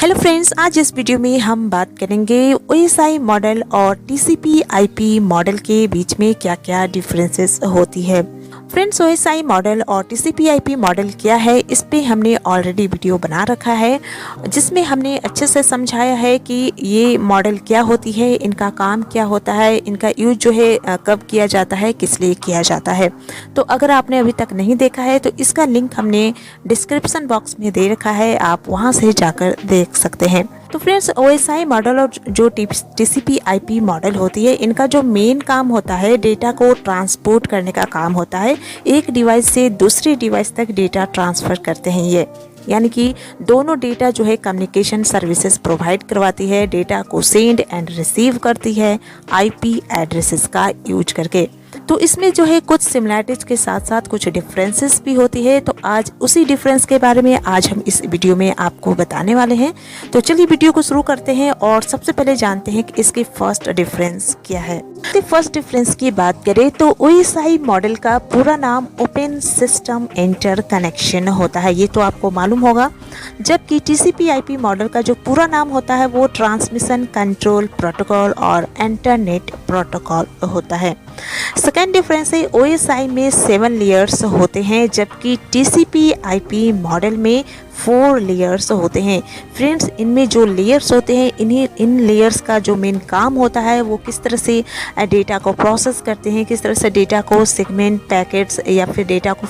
Hello friends, आज इस video में हम बात करेंगे OSI मॉडल और TCP IP मॉडल के बीच में क्या क्या डिफरेंसेस होती है। फ्रेंड्स, OSI मॉडल और TCP IP मॉडल क्या है, इस पे हमने ऑलरेडी वीडियो बना रखा है जिसमें हमने अच्छे से समझाया है कि ये मॉडल क्या होती है, इनका काम क्या होता है, इनका यूज जो है कब किया जाता है, किस लिए किया जाता है। तो अगर आपने अभी तक नहीं देखा है तो इसका लिंक हमने डिस्क्रिप्शन बॉक्स में दे रखा है, आप वहां से जाकर देख सकते हैं। तो फ्रेंड्स, OSI मॉडल और जो TCP IP मॉडल होती है, इनका जो मेन काम होता है डेटा को ट्रांसपोर्ट करने का काम होता है। एक डिवाइस से दूसरे डिवाइस तक डेटा ट्रांसफ़र करते हैं ये, यानी कि दोनों डेटा जो है कम्युनिकेशन सर्विसेज प्रोवाइड करवाती है, डेटा को सेंड एंड रिसीव करती है IP एड्रेसेस का यूज करके। तो इसमें जो है कुछ सिमिलरिटीज के साथ साथ कुछ डिफरेंसेस भी होती है। तो आज उसी डिफरेंस के बारे में आज हम इस वीडियो में आपको बताने वाले हैं। तो चलिए वीडियो को शुरू करते हैं और सबसे पहले जानते हैं कि इसके फर्स्ट डिफरेंस क्या है। तो फर्स्ट डिफरेंस की बात करें तो OSI मॉडल का पूरा नाम ओपन सिस्टम इंटरकनेक्शन होता है, ये तो आपको मालूम होगा। जबकि TCP IP मॉडल का जो पूरा नाम होता है वो ट्रांसमिशन कंट्रोल प्रोटोकॉल और इंटरनेट प्रोटोकॉल होता है। सेकेंड डिफरेंस है, OSI में 7 लेयर्स होते हैं जबकि TCP IP मॉडल में 4 लेयर्स होते हैं। फ्रेंड्स, इनमें जो लेयर्स होते हैं, इन लेयर्स का जो मेन काम होता है वो किस तरह से डेटा को प्रोसेस करते हैं, किस तरह से डेटा को सेगमेंट पैकेट्स या फिर डेटा को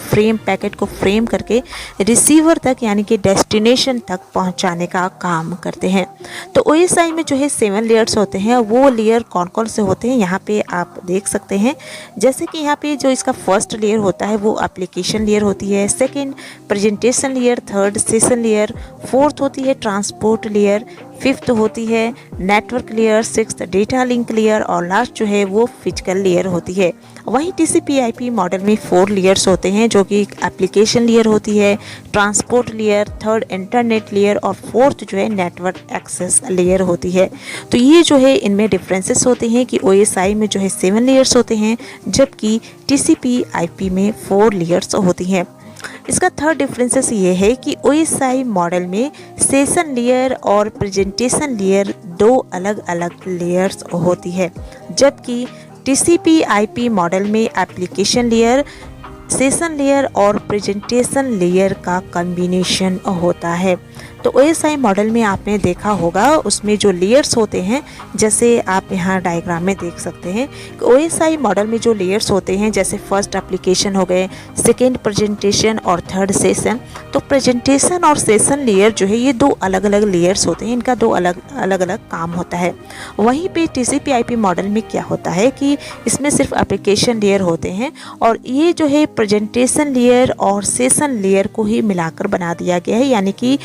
पैकेट को फ्रेम करके रिसीवर तक यानी कि डेस्टिनेशन तक पहुंचाने का काम करते हैं। तो OSI में जो है 7 लेयर्स होते हैं। वो लेयर कौन कौन से होते हैं यहाँ पे आप देख सकते हैं। जैसे कि यहाँ पे जो इसका फर्स्ट लेयर होता है वो एप्लीकेशन लेयर होती है, second presentation layer, third session layer, fourth होती है ट्रांसपोर्ट लेयर, फिफ्थ होती है network layer, sixth data link layer और लास्ट जो है वो फिजिकल लेयर होती है। वहीं TCP IP मॉडल में 4 लेयर्स होते हैं जो कि एप्लीकेशन लेयर होती है, transport layer, third internet layer और फोर्थ जो है नेटवर्क एक्सेस लेयर होती है। तो ये जो है इनमें डिफरेंसेस होते हैं कि OSI में जो है 7 लेयर्स होते हैं जबकि TCP IP में 4 लेयर्स होती हैं। इसका थर्ड डिफरेंसेस ये है कि OSI मॉडल में सेशन लेयर और प्रेजेंटेशन लेयर 2 अलग अलग लेयर्स होती है, जबकि TCP IP मॉडल में एप्लीकेशन लेयर, सेशन लेयर और प्रेजेंटेशन लेयर का कॉम्बिनेशन होता है। तो OSI मॉडल में आपने देखा होगा उसमें जो लेयर्स होते हैं, जैसे आप यहाँ डायग्राम में देख सकते हैं कि OSI मॉडल में जो लेयर्स होते हैं, जैसे फर्स्ट एप्लीकेशन हो गए, सेकेंड प्रेजेंटेशन और थर्ड सेशन। तो प्रेजेंटेशन और सेशन लेयर जो है ये 2 अलग अलग लेयर्स होते हैं, इनका 2 अलग अलग काम होता है। वहीं पे TCP IP मॉडल में क्या होता है कि इसमें सिर्फ एप्लीकेशन लेयर होते हैं और ये जो है प्रेजेंटेशन लेयर और सेशन लेयर को ही मिलाकर बना दिया गया है, यानी कि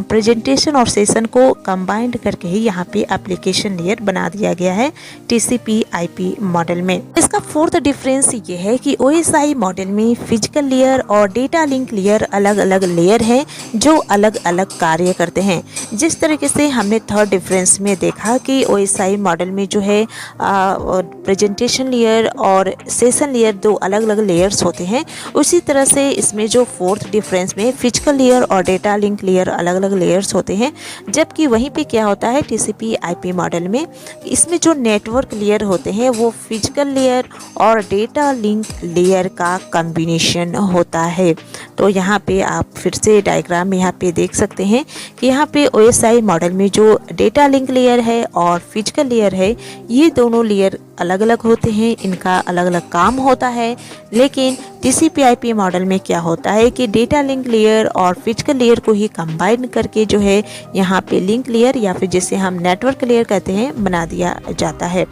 प्रेजेंटेशन और सेशन को कंबाइंड करके ही यहाँ पे एप्लीकेशन लेयर बना दिया गया है TCP IP मॉडल में। इसका फोर्थ डिफरेंस ये है कि OSI मॉडल में फिजिकल लेयर और डेटा लिंक लेयर अलग अलग लेयर हैं जो अलग अलग कार्य करते हैं। जिस तरीके से हमने थर्ड डिफरेंस में देखा कि OSI मॉडल में जो है प्रेजेंटेशन लेयर और सेशन लेयर 2 अलग अलग लेयर्स होते हैं, उसी तरह से इसमें जो फोर्थ डिफरेंस में फिजिकल लेयर और डेटा लिंक लेयर अलग अलग लेयर्स होते हैं। जबकि वहीं पे क्या होता है TCP IP मॉडल में, इसमें जो नेटवर्क लेयर होते हैं वो फिजिकल लेयर और डेटा लिंक लेयर का कॉम्बिनेशन होता है। तो यहाँ पे आप फिर से डायग्राम में यहाँ पे देख सकते हैं कि यहाँ पे OSI मॉडल में जो डेटा लिंक लेयर है और फिजिकल लेयर है, ये दोनों लेयर अलग अलग होते हैं, इनका अलग अलग काम होता है। लेकिन TCP IP मॉडल में क्या होता है कि डेटा लिंक लेयर और फिजिकल लेयर को ही कंबाइन करके जो है यहाँ पे लिंक लेयर या फिर जिसे हम नेटवर्क लेयर कहते हैं बना दिया जाता है।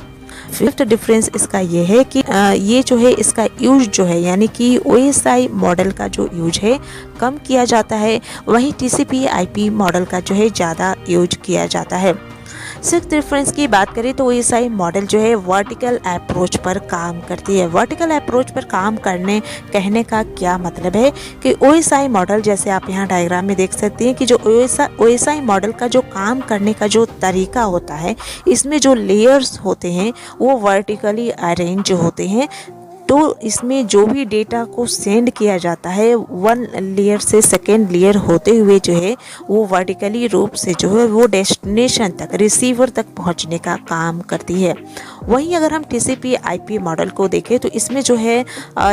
फिफ्थ डिफरेंस इसका ये है कि ये जो है इसका यूज जो है, यानी कि OSI मॉडल का जो यूज है कम किया जाता है, वहीं TCP IP मॉडल का जो है ज़्यादा यूज किया जाता है। सिक्स डिफरेंस की बात करें तो OSI मॉडल जो है वर्टिकल अप्रोच पर काम करती है। वर्टिकल अप्रोच पर काम करने कहने का क्या मतलब है कि OSI मॉडल, जैसे आप यहाँ डायग्राम में देख सकते हैं कि जो OSI मॉडल का जो काम करने का जो तरीका होता है, इसमें जो लेयर्स होते हैं वो वर्टिकली अरेंज होते हैं। तो इसमें जो भी डेटा को सेंड किया जाता है वन लेयर से सेकेंड लेयर होते हुए जो है वो वर्टिकली रूप से जो है वो डेस्टिनेशन तक रिसीवर तक पहुंचने का काम करती है। वहीं अगर हम TCP IP मॉडल को देखें तो इसमें जो है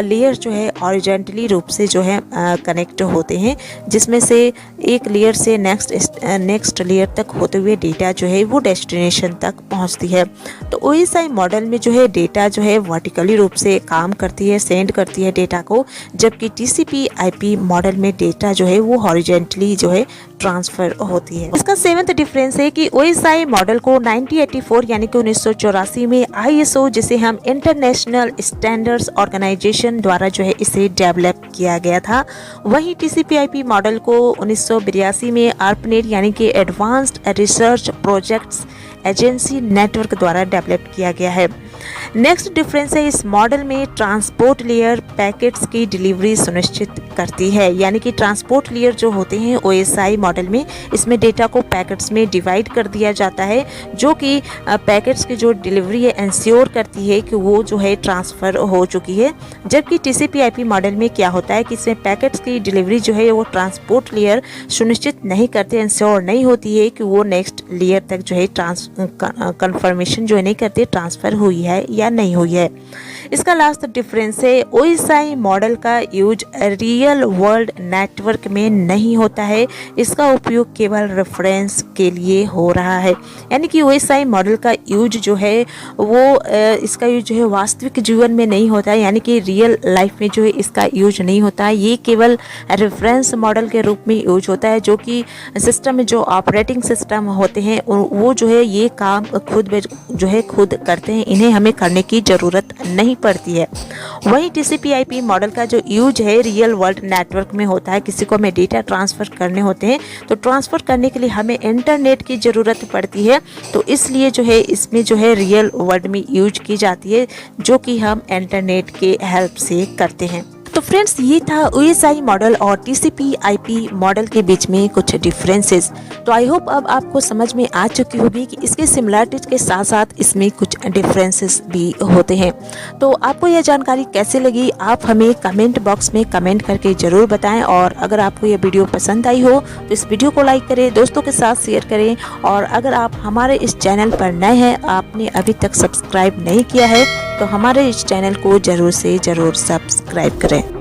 लेयर जो है हॉरिजॉन्टली रूप से जो है कनेक्ट होते हैं, जिसमें से एक लेयर से नेक्स्ट लेयर तक होते हुए डेटा जो है वो डेस्टिनेशन तक पहुंचती है। तो OSI मॉडल में जो है डेटा जो है वर्टिकली रूप से काम करती है, सेंड करती है डेटा को, जबकि TCP IP मॉडल में डेटा जो है वो हॉरिजॉन्टली जो है ट्रांसफर होती है। इसका 7th डिफरेंस है कि OSI मॉडल को 1984 यानी कि 1984 में ISO जिसे हम इंटरनेशनल स्टैंडर्ड्स ऑर्गेनाइजेशन द्वारा जो है इसे डेवलप किया गया था। वहीं TCP IP मॉडल को 1982 में ARPANET यानी कि advanced research projects agency network द्वारा डेवलप किया गया है। नेक्स्ट डिफरेंस है इस मॉडल में ट्रांसपोर्ट लेयर पैकेट्स की डिलीवरी सुनिश्चित करती है, यानी कि ट्रांसपोर्ट लेयर जो होते हैं OSI मॉडल में इसमें डेटा को पैकेट्स में डिवाइड कर दिया जाता है, जो कि पैकेट्स की जो डिलीवरी है इंश्योर करती है कि वो जो है ट्रांसफ़र हो चुकी है। जबकि TCP IP मॉडल में क्या होता है कि इसमें पैकेट्स की डिलीवरी जो है वो ट्रांसपोर्ट लेयर सुनिश्चित नहीं करते, इंश्योर नहीं होती है कि वो नेक्स्ट लेयर तक जो है कंफर्मेशन जो है नहीं करते ट्रांसफ़र हुई है या नहीं हुई है। इसका लास्ट डिफरेंस है OSI मॉडल का यूज रियल वर्ल्ड नेटवर्क में नहीं होता है, इसका उपयोग केवल रेफरेंस के लिए हो रहा है। यानी कि OSI मॉडल का यूज जो है वो इसका यूज जो है वास्तविक जीवन में नहीं होता है, यानी कि रियल लाइफ में जो है इसका यूज नहीं होता है। ये केवल रेफरेंस मॉडल के रूप में यूज होता है, जो कि सिस्टम में जो ऑपरेटिंग सिस्टम होते हैं वो जो है ये काम खुद करते हैं, इन्हें हमें करने की ज़रूरत नहीं पड़ती है। वहीं TCP IP मॉडल का जो यूज है रियल वर्ल्ड नेटवर्क में होता है। किसी को हमें डेटा ट्रांसफ़र करने होते हैं तो ट्रांसफ़र करने के लिए हमें इंटरनेट की ज़रूरत पड़ती है, तो इसलिए जो है इसमें जो है रियल वर्ल्ड में यूज की जाती है, जो कि हम इंटरनेट के हेल्प से करते हैं। तो फ्रेंड्स ये था OSI मॉडल और TCP IP मॉडल के बीच में कुछ डिफरेंसेस। तो आई होप अब आपको समझ में आ चुकी होगी कि इसके सिमिलरिटीज के साथ साथ इसमें कुछ डिफरेंसेस भी होते हैं। तो आपको यह जानकारी कैसे लगी आप हमें कमेंट बॉक्स में कमेंट करके ज़रूर बताएं, और अगर आपको यह वीडियो पसंद आई हो तो इस वीडियो को लाइक करें, दोस्तों के साथ शेयर करें, और अगर आप हमारे इस चैनल पर नए हैं, आपने अभी तक सब्सक्राइब नहीं किया है तो हमारे इस चैनल को ज़रूर से ज़रूर सब्सक्राइब करें।